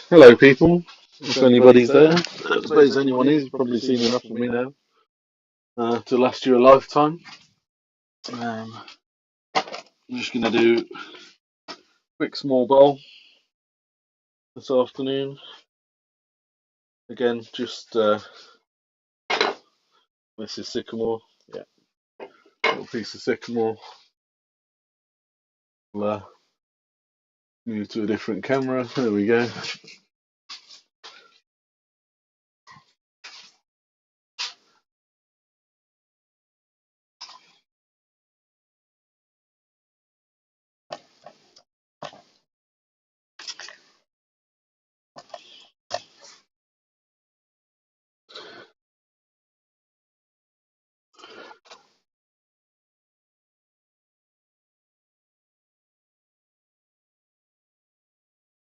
Hello, people. If anybody's there, I suppose anyone is. You've probably seen enough of me now to last you a lifetime. I'm just going to do a quick small bowl this afternoon. Again, just this is sycamore. Yeah, little piece of sycamore. We'll move to a different camera. There we go.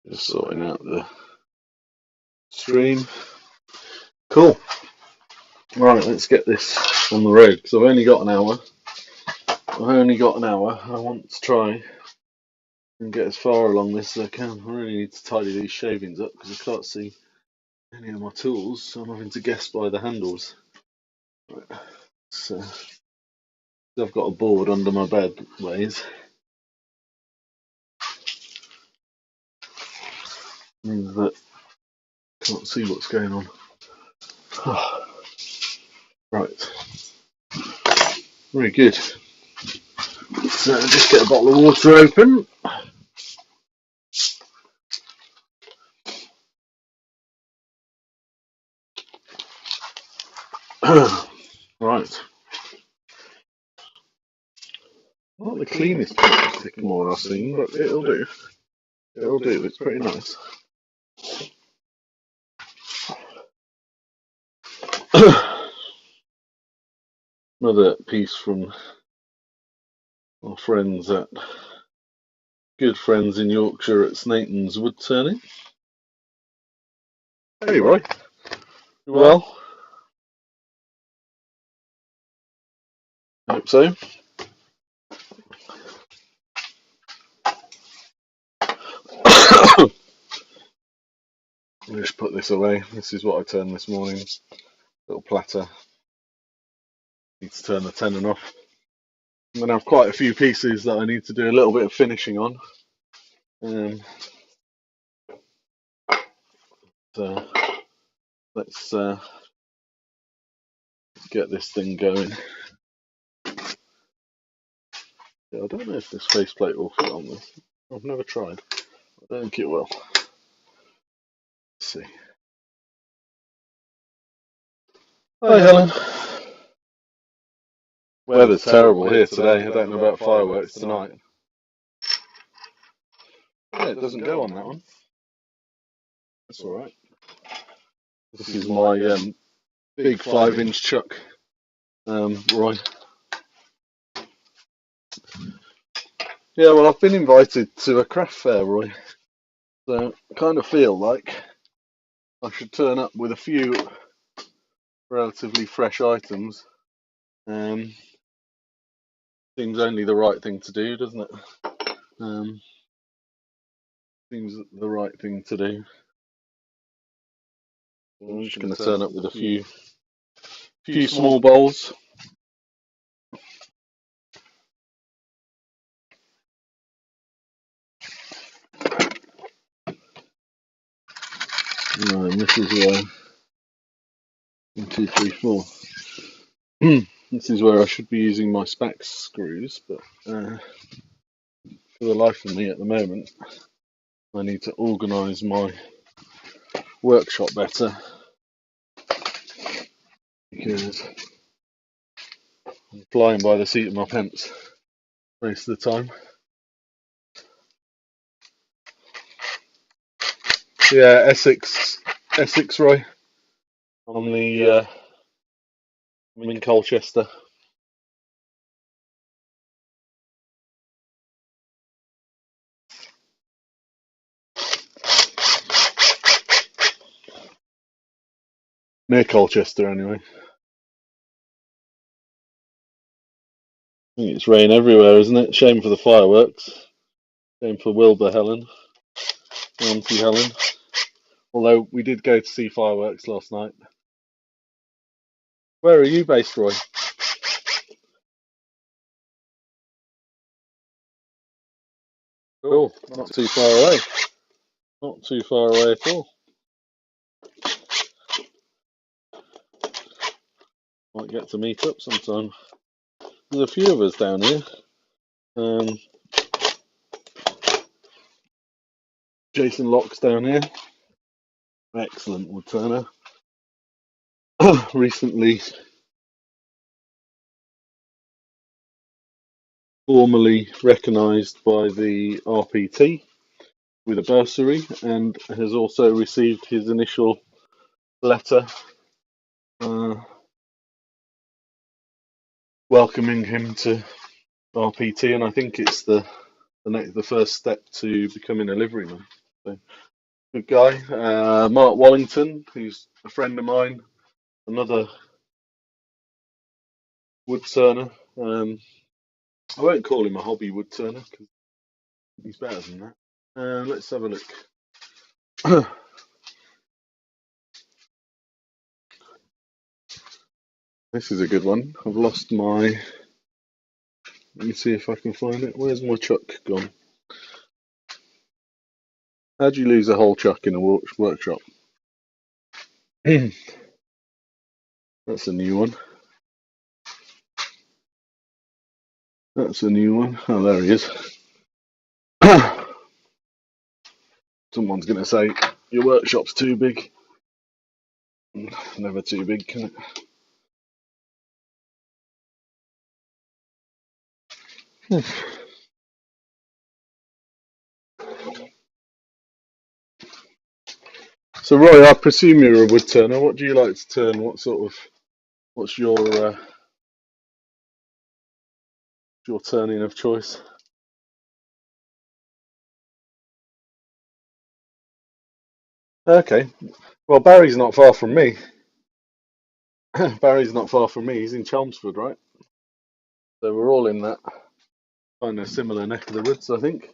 Just sorting out the stream. Cool. Right, let's get this on the road because I've only got an hour. I want to try and get as far along this as I can. I really need to tidy these shavings up because I can't see any of my tools, so I'm having to guess by the handles. Right. So I've got a board under my bed ways. Means that I can't see what's going on. Right. Very good. So just get a bottle of water open. Right. Not the cleanest piece of sycamore I've seen, but it'll do. It'll do. It's pretty nice. Another piece from our friends at good friends in Yorkshire at Snayton's wood turning. Hey, Roy. You well? Hope so. I'll just put this away. This is what I turned this morning. Little platter. Need to turn the tenon off. I'm going to have quite a few pieces that I need to do a little bit of finishing on. So let's get this thing going. Yeah, I don't know if this faceplate will fit on this. I've never tried. I don't think it will. Let's see. Hi, Helen. Weather's terrible here today. I don't know about fireworks tonight. Yeah, it doesn't go on that one. That's all right. This is my big 5-inch chuck, Roy. Yeah, well, I've been invited to a craft fair, Roy. So I kind of feel like I should turn up with a few relatively fresh items. Seems only the right thing to do, doesn't it? Seems the right thing to do. I'm just going to turn up with a few small bowls. And this is where 1, 2, 3, 4. This is where I should be using my Spax screws, but for the life of me at the moment, I need to organise my workshop better because I'm flying by the seat of my pants most of the time. Yeah, Essex, Roy. I'm in Colchester. Near Colchester, anyway. I think it's rain everywhere, isn't it? Shame for the fireworks. Shame for Wilbur Helen. Auntie Helen. Although we did go to see fireworks last night. Where are you based, Roy? Cool. Not too far away. Not too far away at all. Might get to meet up sometime. There's a few of us down here. Jason Locke's down here. Excellent wood turner. Recently formally recognised by the RPT with a bursary, and has also received his initial letter welcoming him to RPT, and I think it's the first step to becoming a liveryman. So, good guy. Mark Wallington, who's a friend of mine, another wood turner. I won't call him a hobby wood turner because he's better than that. Let's have a look. This is a good one. I've lost my. Let me see if I can find it. Where's my chuck gone? How'd you lose a whole chuck in a workshop? That's a new one. That's a new one. Oh, there he is. Someone's going to say, your workshop's too big. Never too big, can it? So, Roy, I presume you're a wood turner. What do you like to turn? What's your turning of choice? Okay. Well, Barry's not far from me. Barry's not far from me. He's in Chelmsford, right? So we're all in that kind of similar neck of the woods, I think.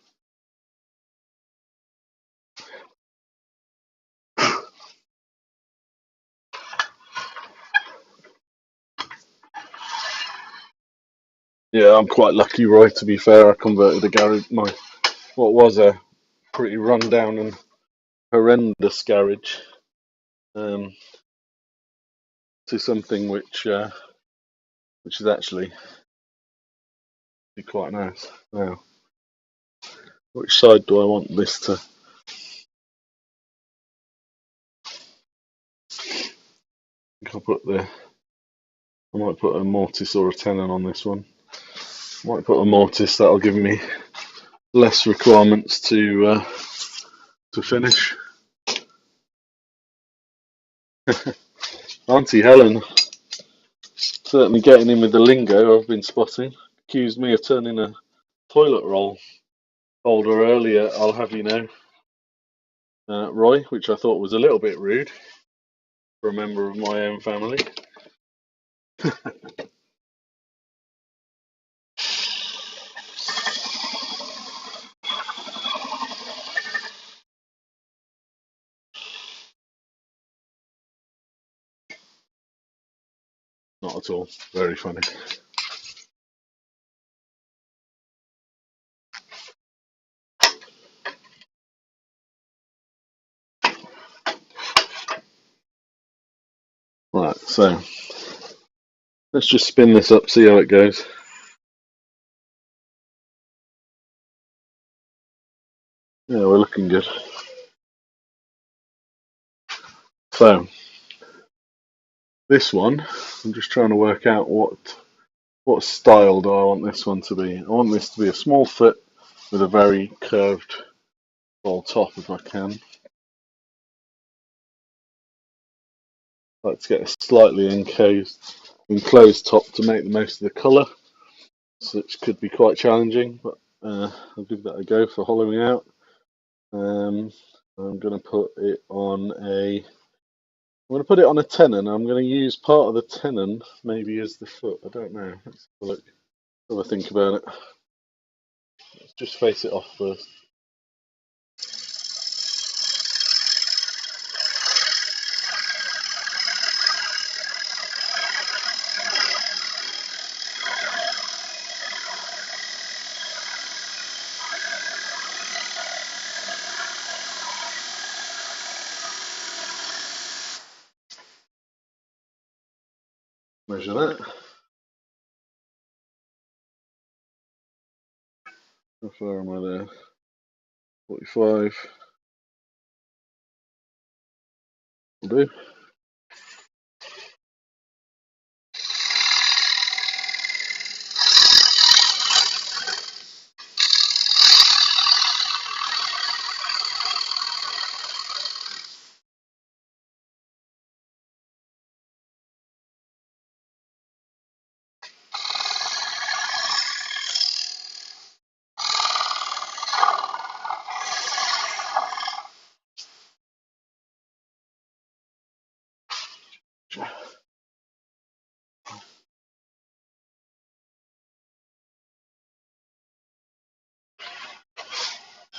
Yeah, I'm quite lucky, Roy. To be fair, I converted what was a pretty rundown and horrendous garage um, to something which is actually quite nice. Now, which side do I want this to? I might put a mortise or a tenon on this one. Might put a mortise. That'll give me less requirements to finish. Auntie Helen certainly getting in with the lingo I've been spotting. Accused me of turning a toilet roll holder earlier, I'll have you know, Roy, which I thought was a little bit rude for a member of my own family. Not at all. Very funny. Right, so let's just spin this up, see how it goes. Yeah, we're looking good. So this one, I'm just trying to work out what style do I want this one to be. I want this to be a small foot with a very curved roll top if I can. Let's get a slightly enclosed top to make the most of the colour, which could be quite challenging, but I'll give that a go for hollowing out. I'm going to put it on a tenon. I'm going to use part of the tenon maybe as the foot. I don't know. Let's have a look. Have a think about it. Let's just face it off first. Measure that. How far am I there? 45. Will do.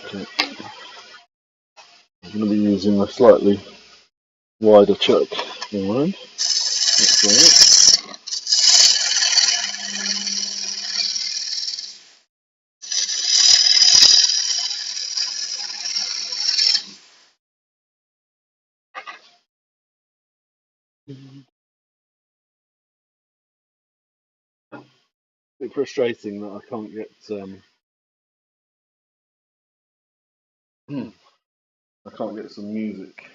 Okay. I'm going to be using a slightly wider chuck than mine. That's right. A bit frustrating that I can't get some music.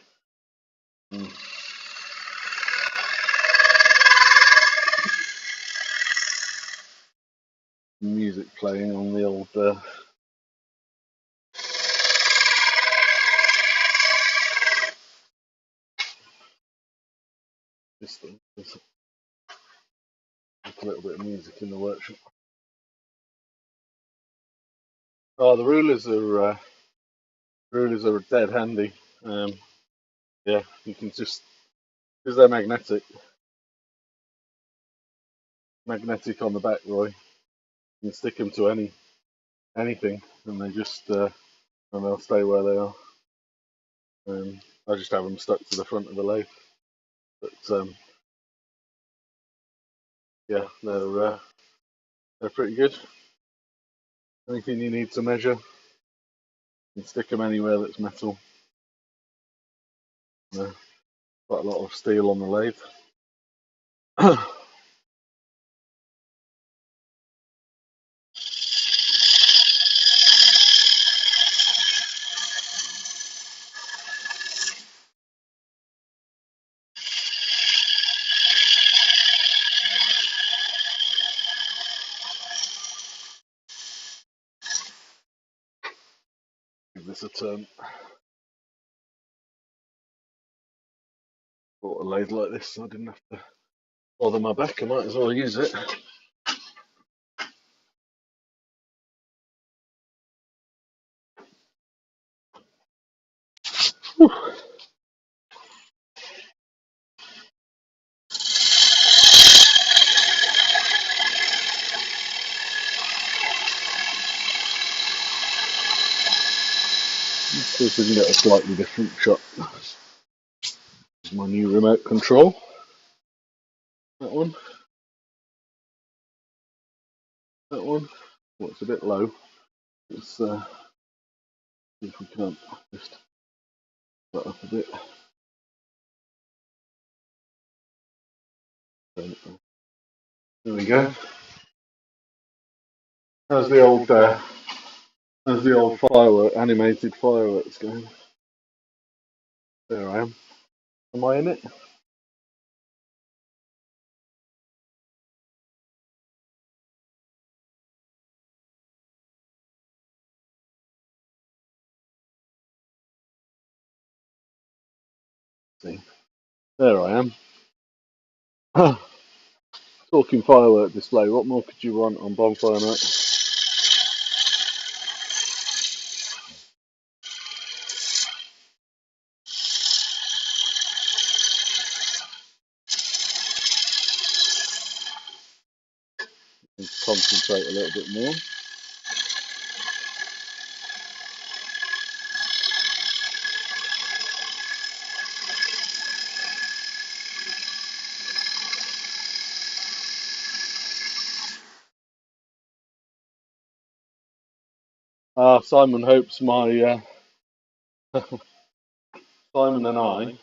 Music playing on the old system. There's a little bit of music in the workshop. Oh, the rulers are dead handy. Yeah, you can just, because they're magnetic on the back, Roy. You can stick them to anything, and they just and they'll stay where they are. I just have them stuck to the front of the lathe, but yeah, they're pretty good. Anything you need to measure, you can stick them anywhere that's metal. Quite a lot of steel on the lathe. Give this a turn. Bought a lathe like this, so I didn't have to bother my back. I might as well use it. Whew. Let's see if we can get a slightly different shot. This is my new remote control. That one. That one. Well, it's a bit low. Let's see if we can't just put that up a bit. There we go. How's the old animated fireworks going? There I am. Am I in it? See. There I am. Talking firework display, what more could you want on bonfire night? Let's concentrate a little bit more. Simon hopes Simon and I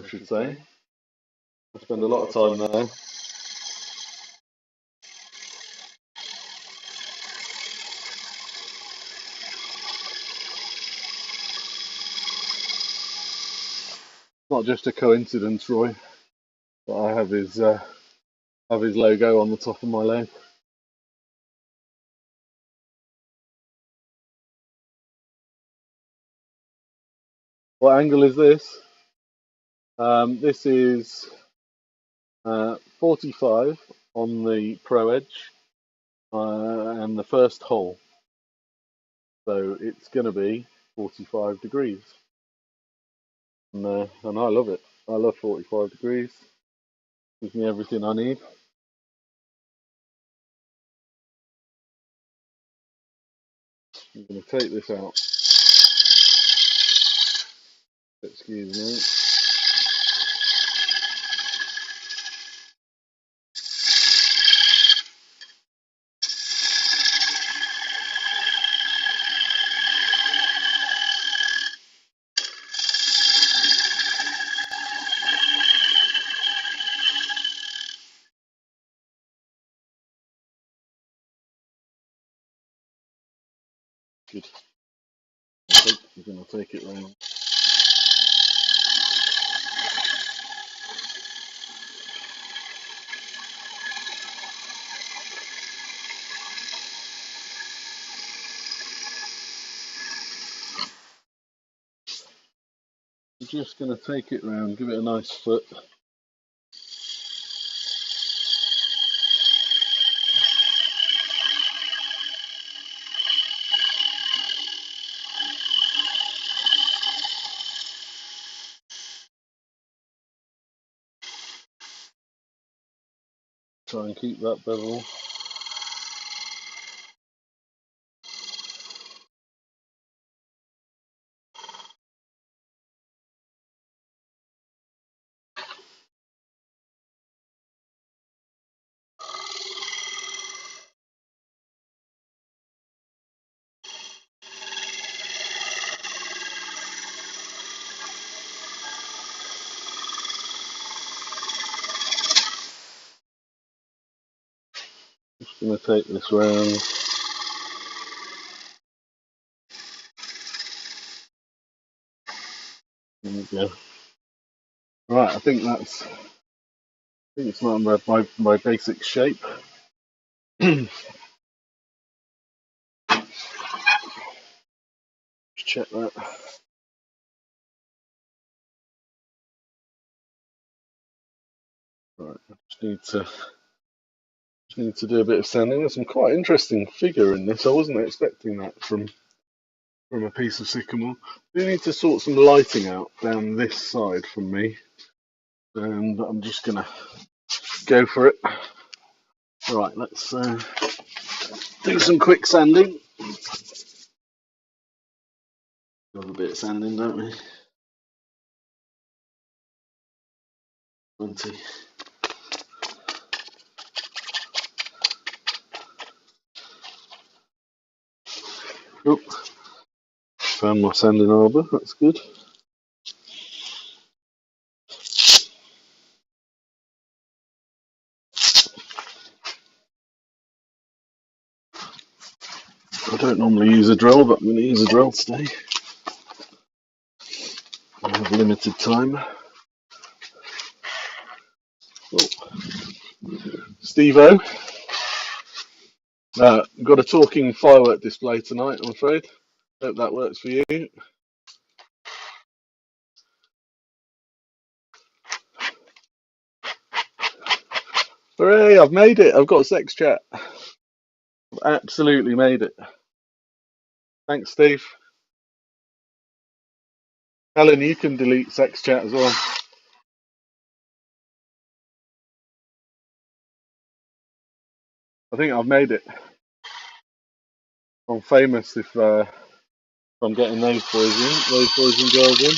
should say, I spend a lot of time there. Not just a coincidence, Roy, that I have his logo on the top of my leg. What angle is this? This is 45 on the Pro Edge and the first hole. So it's going to be 45 degrees. And I love it. I love 45 degrees. Gives me everything I need. I'm going to take this out. Excuse me. Good. I think we're going to take it round. I'm just going to take it round, give it a nice foot. Try and keep that bevel. Just going to take this round. There we go. Right, I think it's my basic shape. Check that. Right, I just need to do a bit of sanding. There's some quite interesting figure in this. I wasn't expecting that from a piece of sycamore. We need to sort some lighting out down this side from me, and I'm just gonna go for it. Right, let's do some quick sanding. Love a bit of sanding, don't we? 20. Oh, found my sanding arbor. That's good. I don't normally use a drill, but I'm going to use a drill today. I have limited time. Oh. Steve-O, got a talking firework display tonight, I'm afraid. Hope that works for you. Hooray, I've made it. I've got sex chat. I've absolutely made it. Thanks, Steve. Helen, you can delete sex chat as well. I think I've made it. I'm famous if I'm getting those boys and girls in.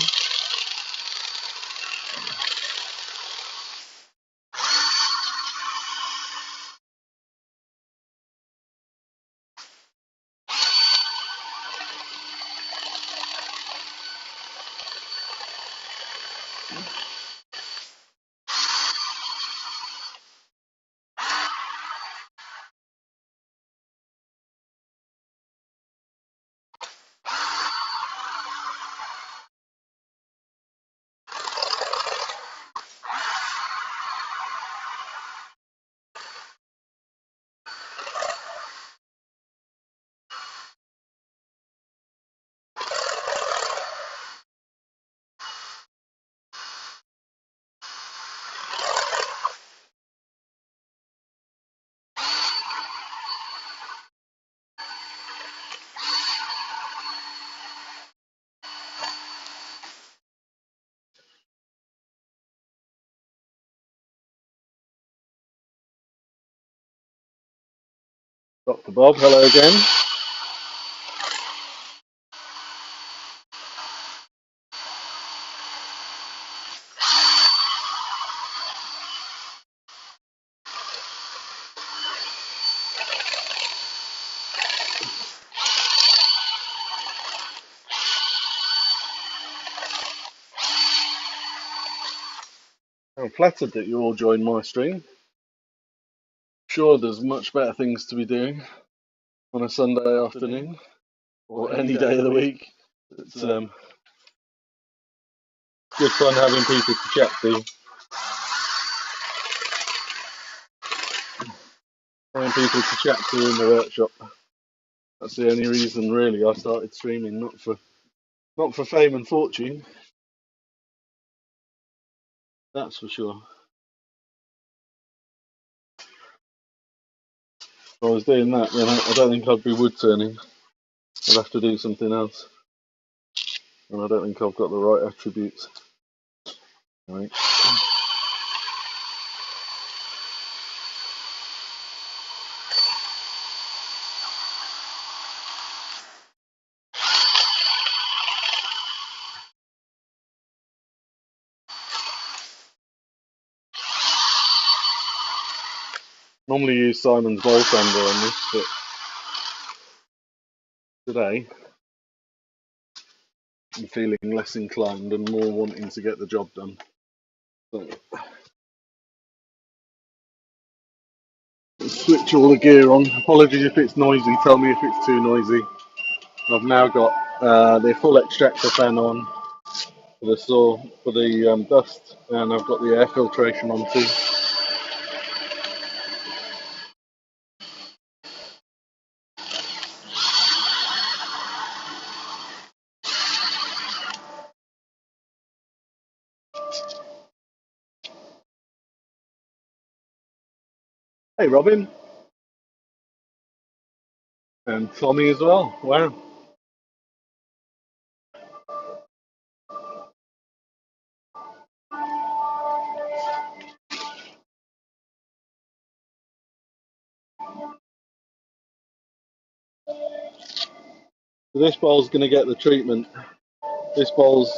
Dr. Bob, hello again. I'm flattered that you all joined my stream. Sure, there's much better things to be doing on a Sunday afternoon or any day of the week. It's good fun having people to chat to. Having people to chat to in the workshop. That's the only reason, really, I started streaming, not for fame and fortune. That's for sure. If I was doing that, then I don't think I'd be wood turning. I'd have to do something else, and I don't think I've got the right attributes. Right. Normally use Simon's bowl sander on this, but today I'm feeling less inclined and more wanting to get the job done. So let's switch all the gear on. Apologies if it's noisy. Tell me if it's too noisy. I've now got the full extractor fan on for the dust, and I've got the air filtration on too. Hey Robin, and Tommy as well. Wow. So this bowl's going to get the treatment. This bowl's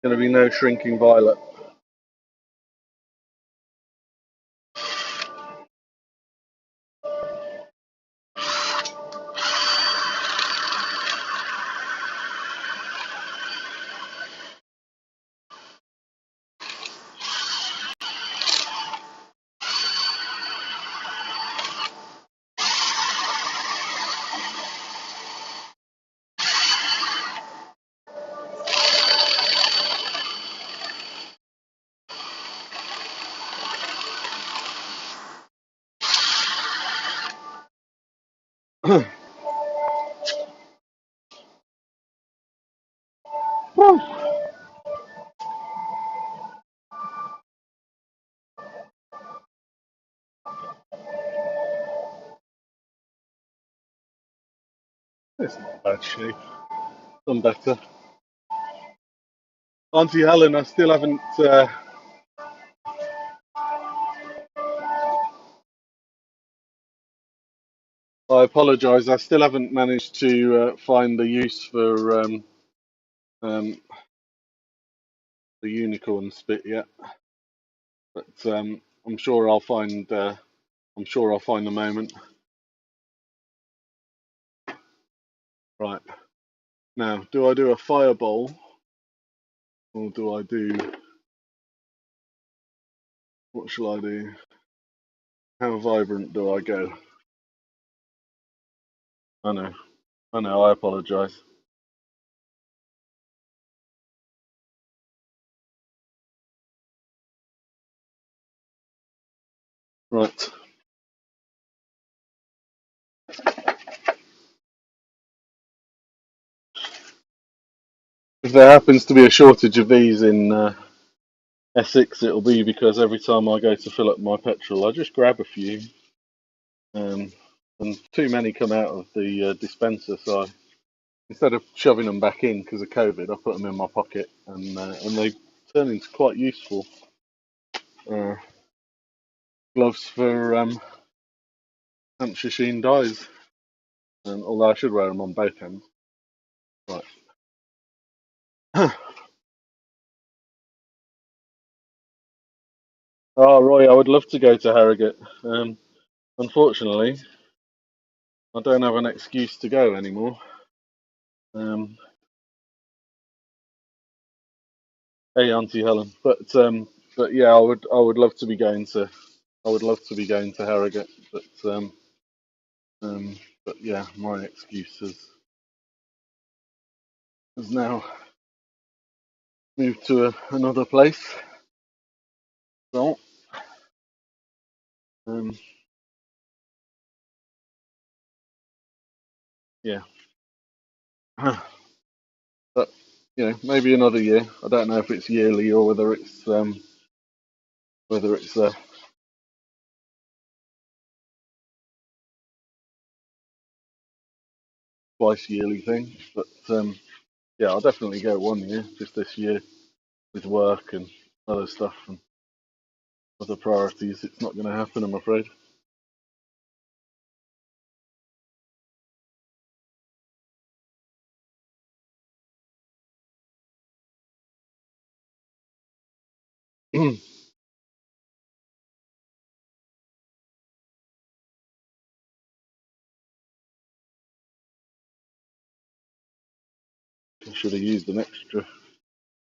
going to be no shrinking violet. It's not bad shape. Done better. Auntie Helen, I still haven't. I apologise. I still haven't managed to find the use for um, the unicorn spit yet, but I'm sure I'll find. I'm sure I'll find the moment. Right now, do I do a fireball or do I do? What shall I do? How vibrant do I go? I know. I know. I apologise. Right. If there happens to be a shortage of these in Essex, it'll be because every time I go to fill up my petrol, I just grab a few, um, and too many come out of the dispenser. So instead of shoving them back in because of COVID, I put them in my pocket, and they turn into quite useful uh, gloves for Hampshire Sheen dies. Although I should wear them on both hands. Right. Oh, Roy, I would love to go to Harrogate. Unfortunately, I don't have an excuse to go anymore. Um, hey, Auntie Helen. But yeah, I would love to be going to. I would love to be going to Harrogate, um, but yeah, my excuse has now moved to another place. So, um, yeah, but maybe another year. I don't know if it's yearly or whether it's a twice yearly thing. But yeah, I'll definitely go one year. Just this year with work and other stuff and other priorities, it's not going to happen, I'm afraid. I should have used an extra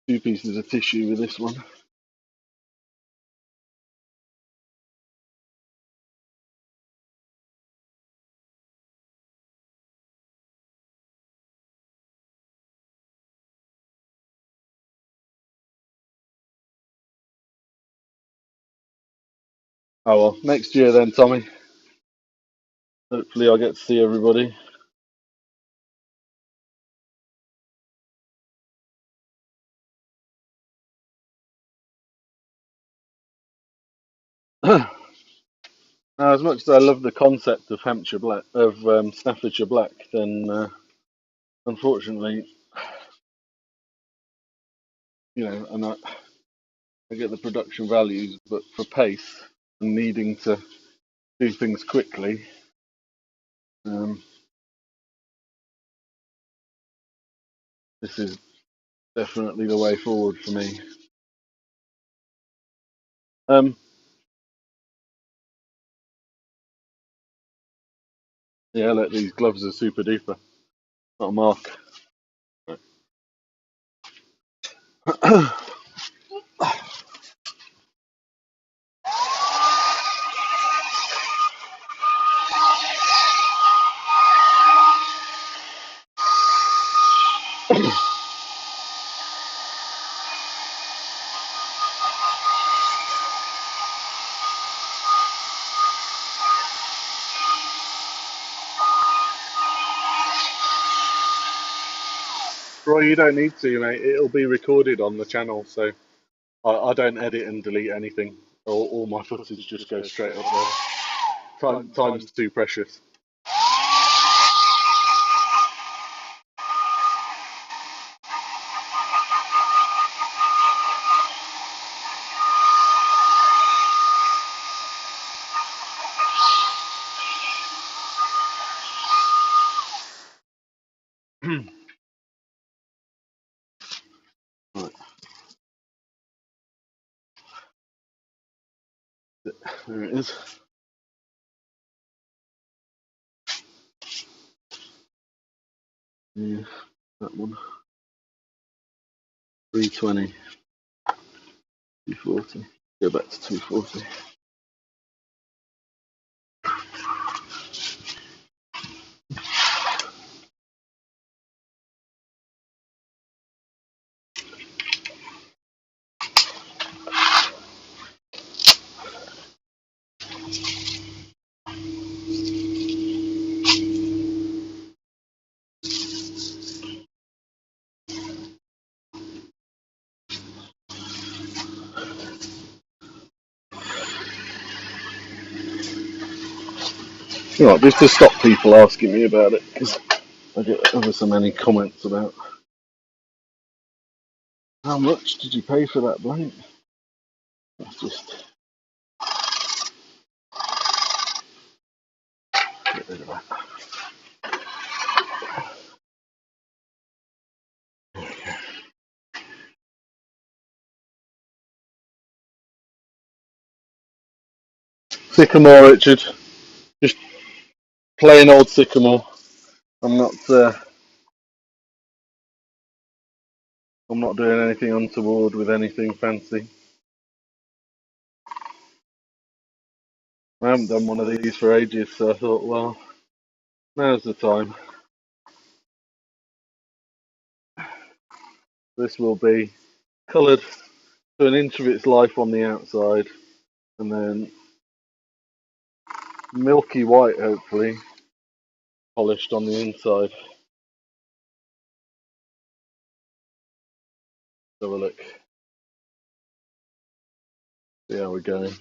2 pieces of tissue with this one. Oh well, next year then, Tommy. Hopefully, I'll get to see everybody. Now, as much as I love the concept of Staffordshire Black, then unfortunately, and I get the production values, but for pace and needing to do things quickly, um, this is definitely the way forward for me. Um, yeah, look, these gloves are super duper. Not a mark. Roy, you don't need to, mate. It'll be recorded on the channel, so I don't edit and delete anything. All my footage just goes straight up there. Time's too precious. Right, there it is. Yeah, that one. 320, 240. Go back to 240. Right, just to stop people asking me about it, because I get ever so many comments about how much did you pay for that blank? That's just get rid of that. Sycamore, Richard. Just plain old sycamore. I'm not. I'm not doing anything untoward with anything fancy. I haven't done one of these for ages, so I thought, well, now's the time. This will be coloured to an inch of its life on the outside, and then milky white, hopefully, polished on the inside. Have a look. See how we're going.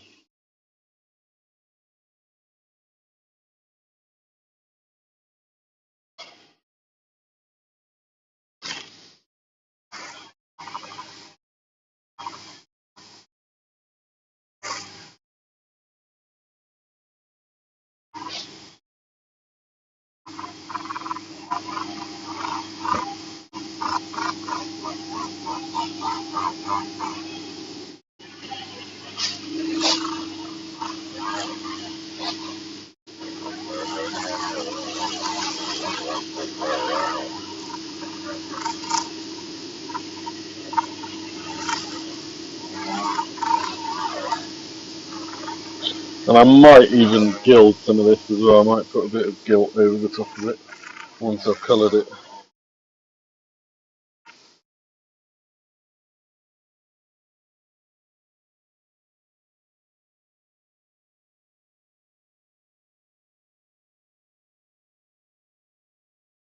And I might even gild some of this as well. I might put a bit of gilt over the top of it once I've coloured it.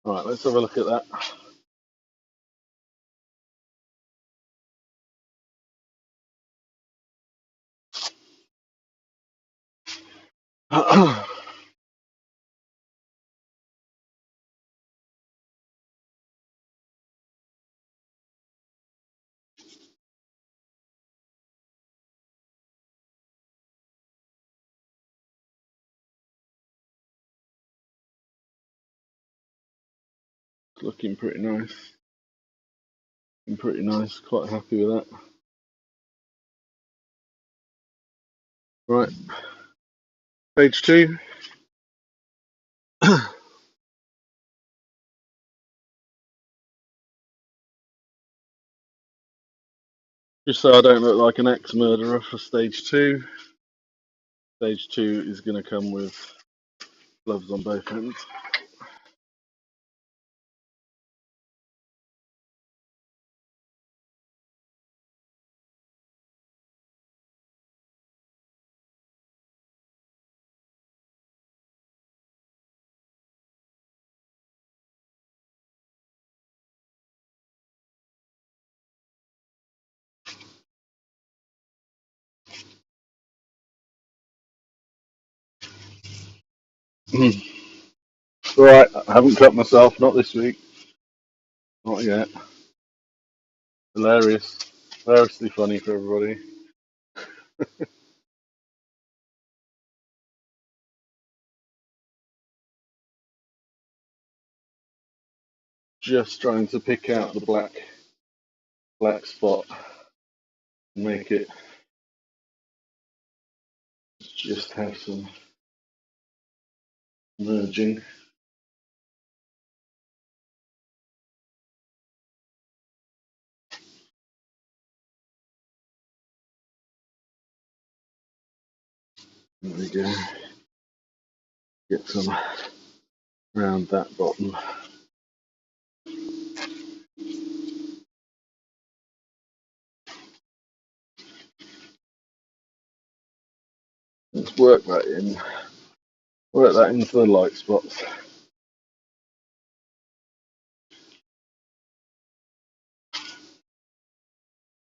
Right, let's have a look at that. It's looking pretty nice. Pretty nice. Quite happy with that. Right, page 2. Just so I don't look like an ex-murderer for stage 2. Stage 2 is going to come with gloves on both ends. Right, I haven't cut myself, not this week. Not yet. Hilarious. Hilariously funny for everybody. Just trying to pick out the black spot and make it just have some merging. There we go. Get some around that bottom. Let's work that in. Work that into the light spots.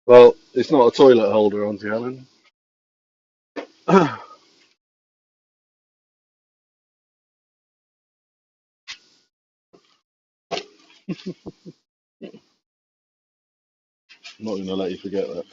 Well, it's not a toilet holder, Auntie Helen. I'm not going to let you forget that.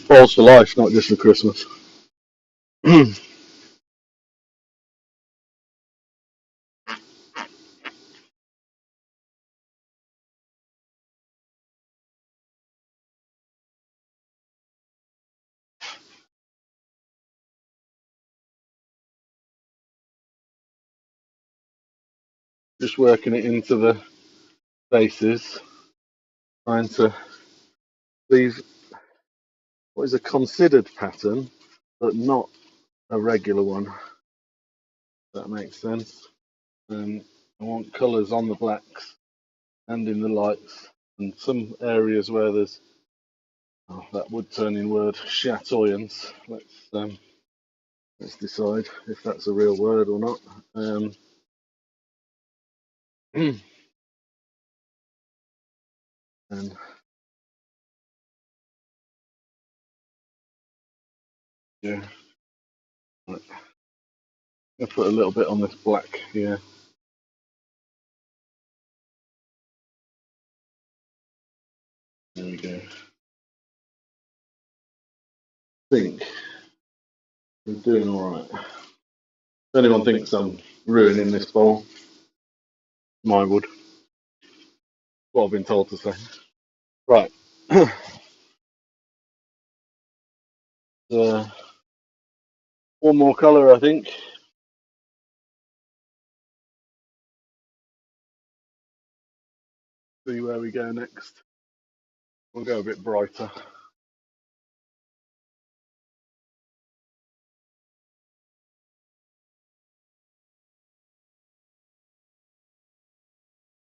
Balls for life, not just for Christmas. Just working it into the bases, trying to leave what is a considered pattern, but not a regular one. If that makes sense. And I want colours on the blacks and in the lights, and some areas where there's that would turn in word chatoyance. Let's decide if that's a real word or not. And yeah, right. I'll put a little bit on this black here. There we go. I think we're doing all right. If anyone thinks I'm ruining this bowl, I would. What I've been told to say. Right. One more colour, I think. See where we go next. We'll go a bit brighter.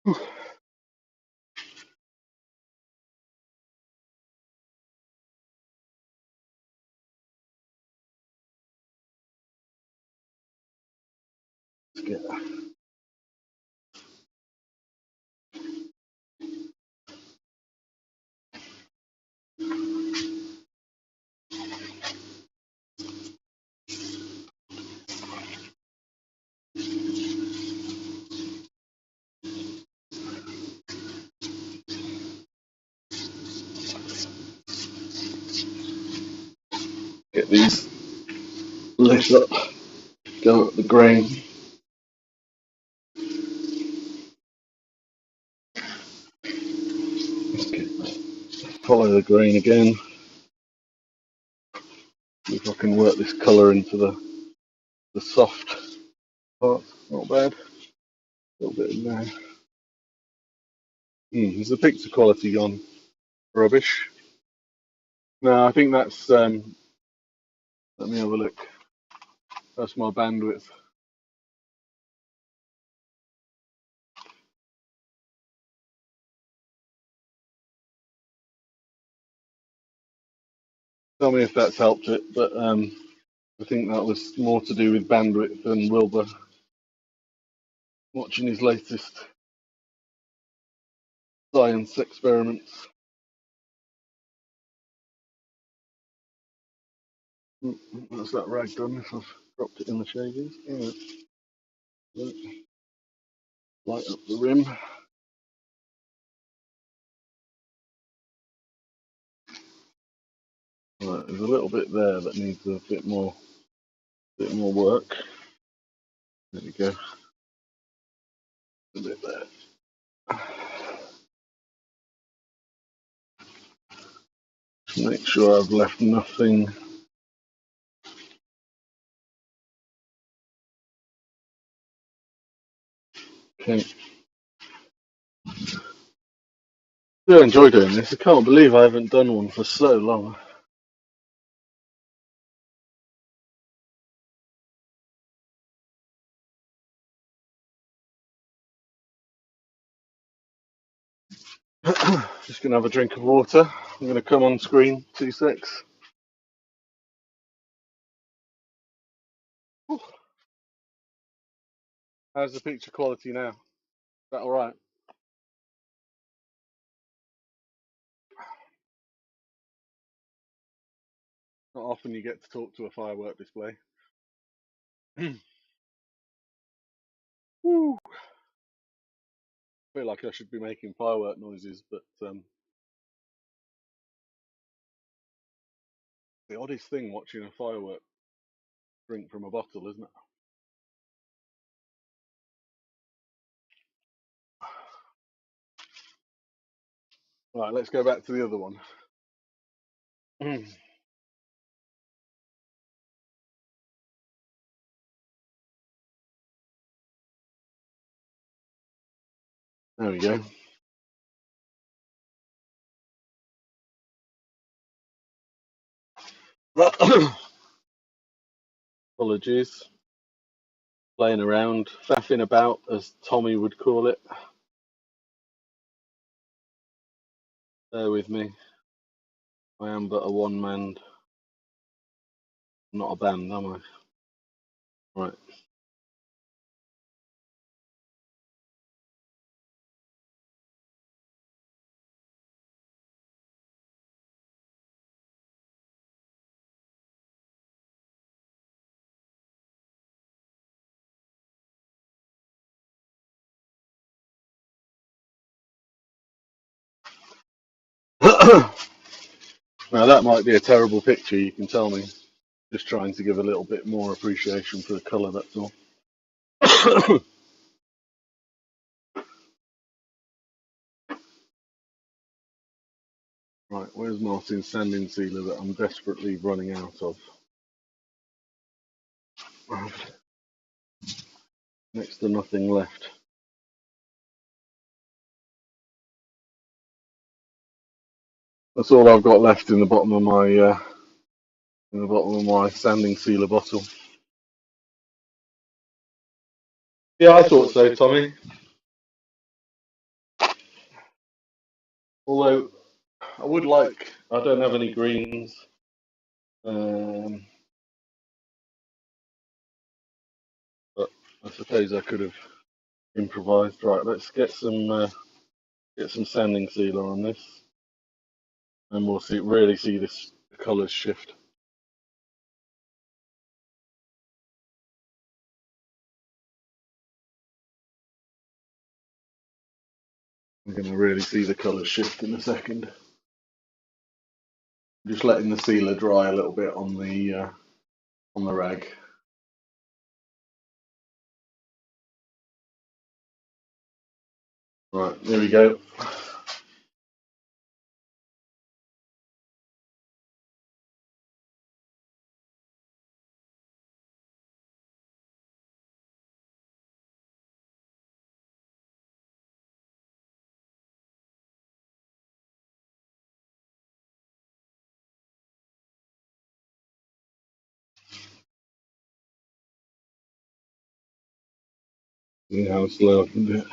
Let's get these lit up. Go up the grain. Follow the grain again. See if I can work this colour into the soft part. Not bad. A little bit in there. Is the picture quality gone rubbish? No, I think that's. Let me have a look. That's my bandwidth. Tell me if that's helped it, but I think that was more to do with bandwidth than Wilbur watching his latest science experiments. That's that rag done. If I've dropped it in the shavings. Right. Light up the rim. Right, there's a little bit there that needs a bit more work. There we go. A bit there. Make sure I've left nothing. Okay. I enjoy doing this. I can't believe I haven't done one for so long. Just gonna have a drink of water. I'm gonna come on screen 2 secs. How's the picture quality now? Is that alright? Not often you get to talk to a firework display. Woo. I feel like I should be making firework noises, but The oddest thing watching a firework drink from a bottle, isn't it? Right, let's go back to the other one. There we go. Apologies. Playing around, faffing about, as Tommy would call it. Bear with me. I am but a one man, not a band, am I? Right. Now that might be a terrible picture, you can tell me. Just trying to give a little bit more appreciation for the colour, that's all. Right, where's Martin's sanding sealer that I'm desperately running out of? Next to nothing left. That's all I've got left in the bottom of my sanding sealer bottle. Yeah, I thought so, Tommy. Although I would like, I don't have any greens. Um, but I suppose I could have improvised. Right, let's get some sanding sealer on this, and we'll really see this the colours shift. We're going to really see the colours shift in a second. Just letting the sealer dry a little bit on the rag. Right, there we go. See how slow I can do it.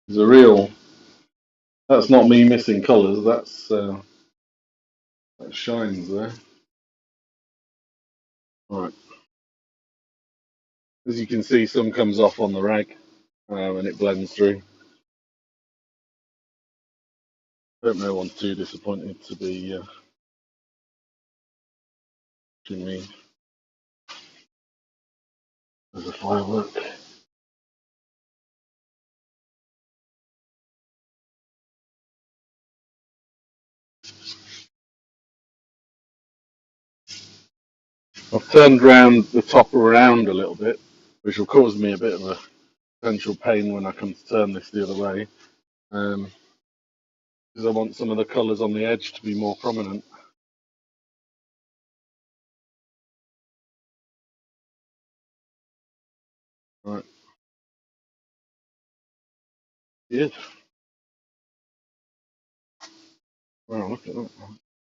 There's a real. That's not me missing colours. That shines there. Right. As you can see, some comes off on the rag, and it blends through. Hope no one's too disappointed to be watching me as a firework. I've turned round the top around a little bit, which will cause me a bit of a potential pain when I come to turn this the other way, because I want some of the colours on the edge to be more prominent. Right. Good. Wow, look at that.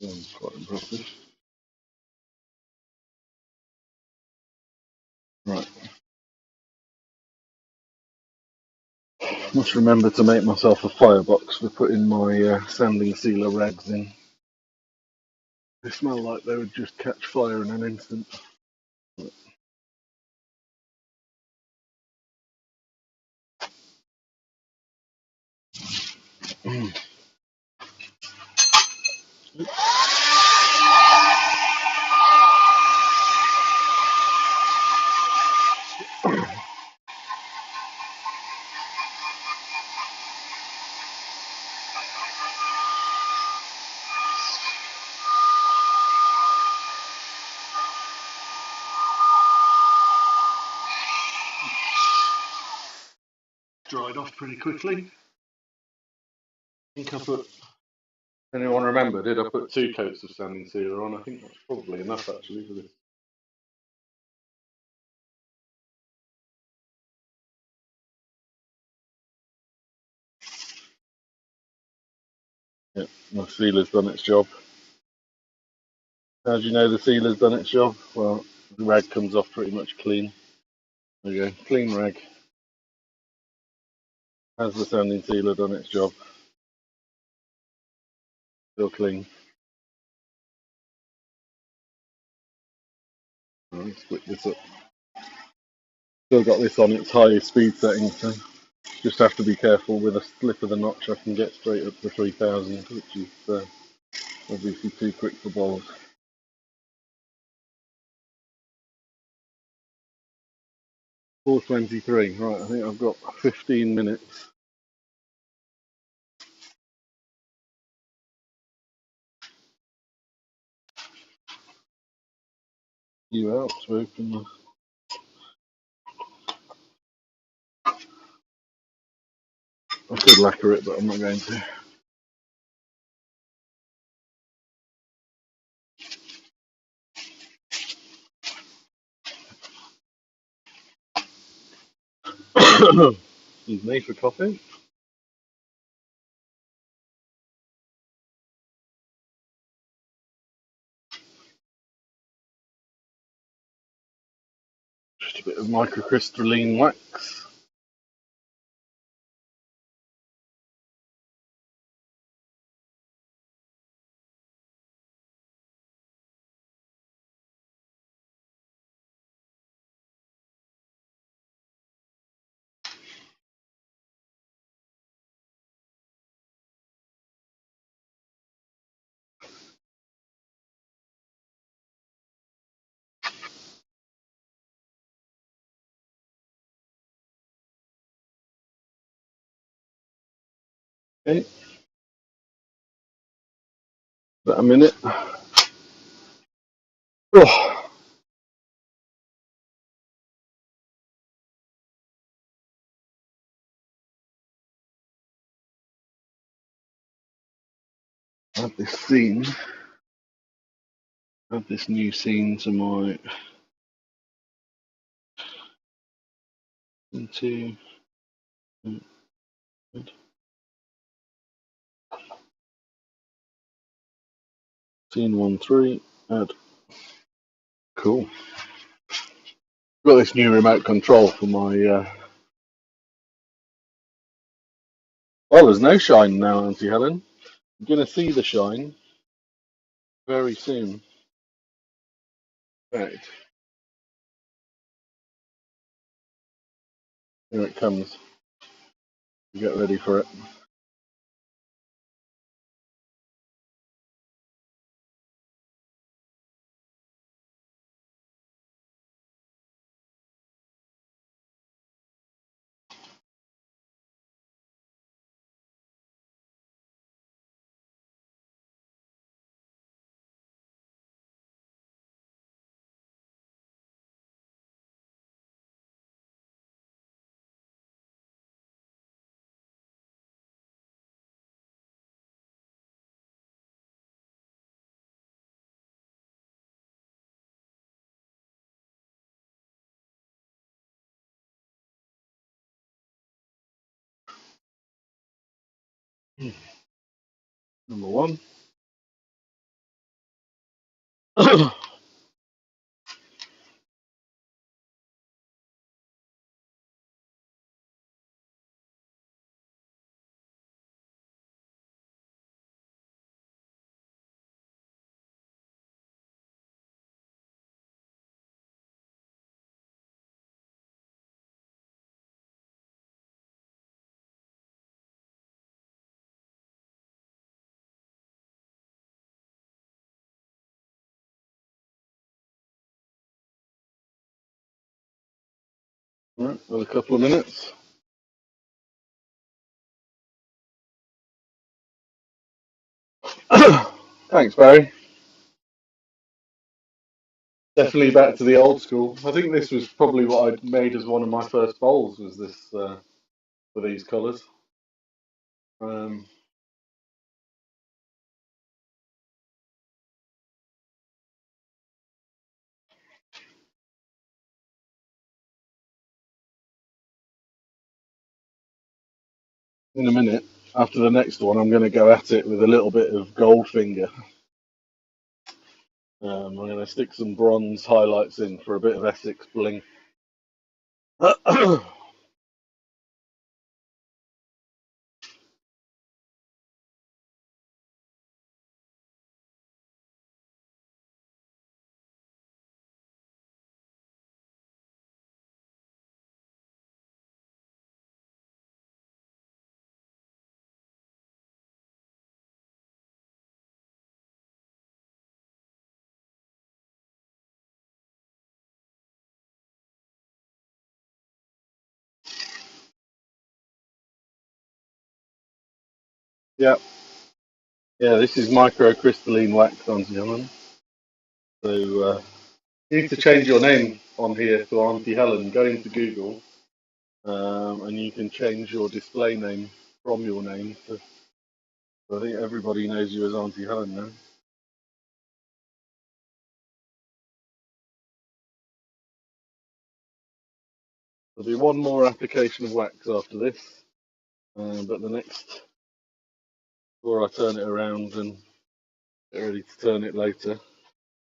That's quite impressive. Right. Must remember to make myself a firebox for putting my sanding sealer rags in. They smell like they would just catch fire in an instant. dried off pretty quickly. I think I put. Anyone remember? Did I put 2 coats of standing sealer on? I think that's probably enough actually for this. Yeah, my sealer's done its job. How do you know the sealer's done its job? Well, the rag comes off pretty much clean. There you go, clean rag. Has the standing sealer done its job? Still clean. Let's split this up. Still got this on its high speed setting, so just have to be careful with a slip of the notch. I can get straight up to 3000, which is obviously too quick for bowls. 4:23. Right, I think I've got 15 minutes. You out to open the. I could lacquer it, but I'm not going to. Excuse me for coffee. Just a bit of microcrystalline wax. Okay, about a minute. Oh, add this scene. Add this new scene to my into scene 1.3. Add. Cool. Got this new remote control for my. Well, there's no shine now, Auntie Helen. You're gonna see the shine very soon. Right, here it comes. Get ready for it. Number one. Right, got a couple of minutes. Thanks, Barry. Definitely back to the old school. I think this was probably what I made as one of my first bowls. Was this for these colours. Um, in a minute, after the next one, I'm going to go at it with a little bit of Goldfinger. I'm going to stick some bronze highlights in for a bit of Essex bling. Yeah, yeah, this is microcrystalline wax on Helen. So you need to change your name on here to Auntie Helen. Go into Google and you can change your display name from your name. I think everybody knows you as Auntie Helen now. There'll be one more application of wax after this, but the next, before I turn it around and get ready to turn it later,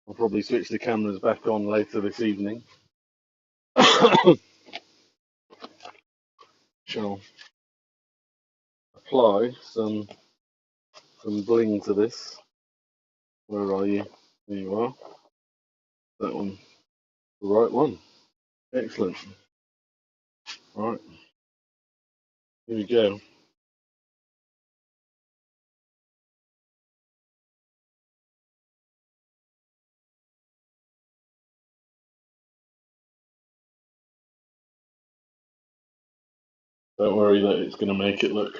I'll probably switch the cameras back on later this evening. Shall apply some bling to this. Where are you? There you are. That one, the right one. Excellent. Right, here we go. Don't worry that it's going to make it look.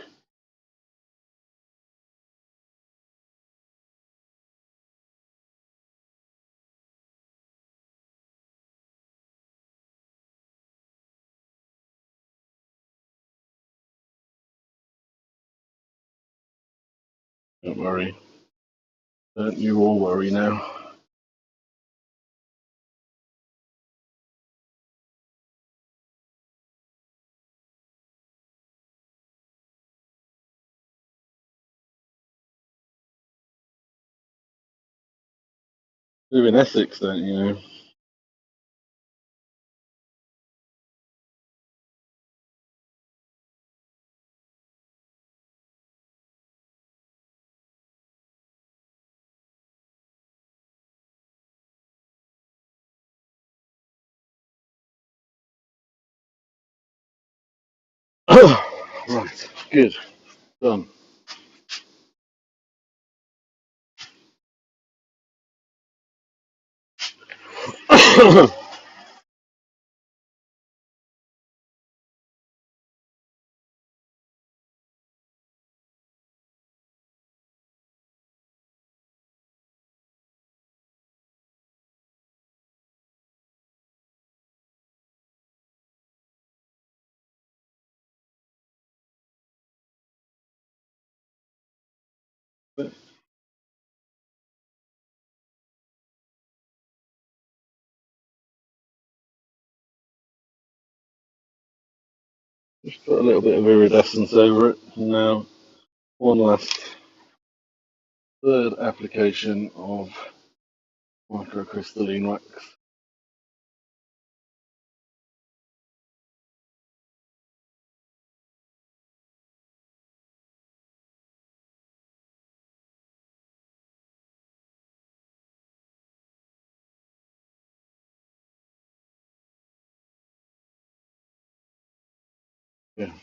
Don't worry. Don't you all worry now. Live in Essex, don't you know? Right, good. Done. Just put a little bit of iridescence over it. Now, one last third application of microcrystalline wax. Yeah.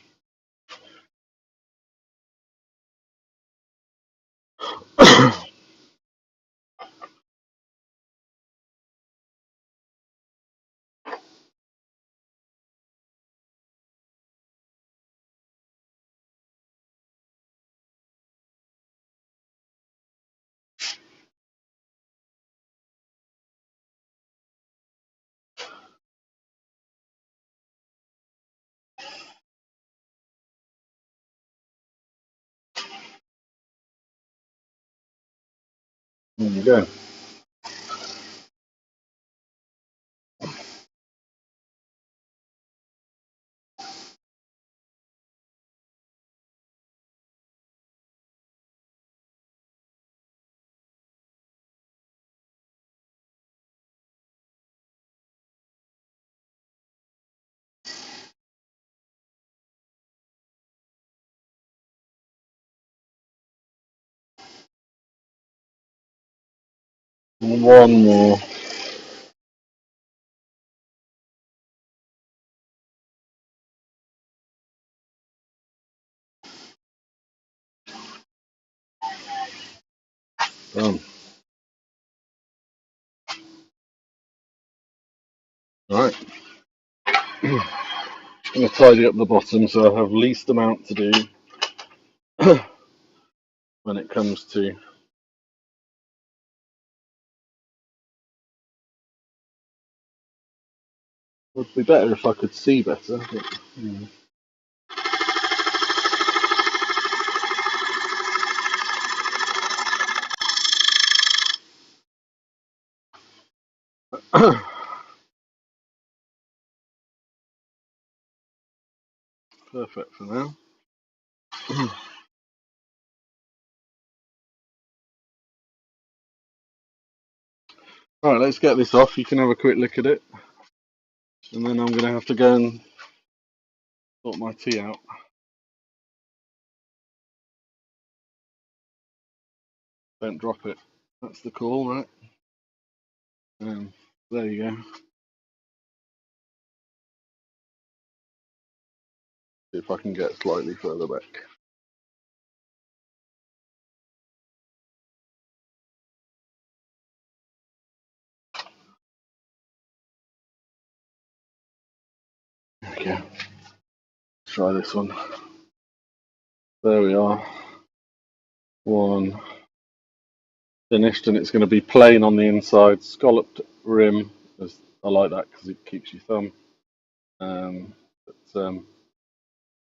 There you go. One more. Done. Right. I'm going to tidy up the bottom so I have least amount to do when it comes to. Would be better if I could see better. But, perfect for now. All right, let's get this off. You can have a quick look at it, and then I'm going to have to go and sort my tea out. Don't drop it. That's the call, right? There you go. See if I can get slightly further back. Okay, let's try this one. There we are. One finished, and it's going to be plain on the inside, scalloped rim. I like that because it keeps your thumb.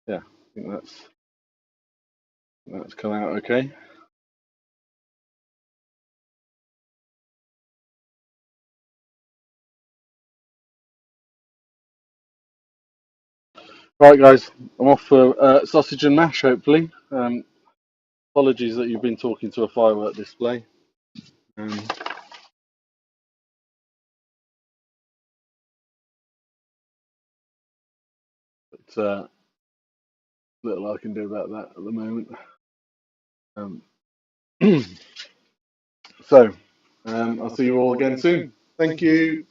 Yeah, I think that's come out okay. Right, guys, I'm off for sausage and mash. Hopefully. Apologies that you've been talking to a firework display. But little I can do about that at the moment. So, I'll see you all again soon. Thank you.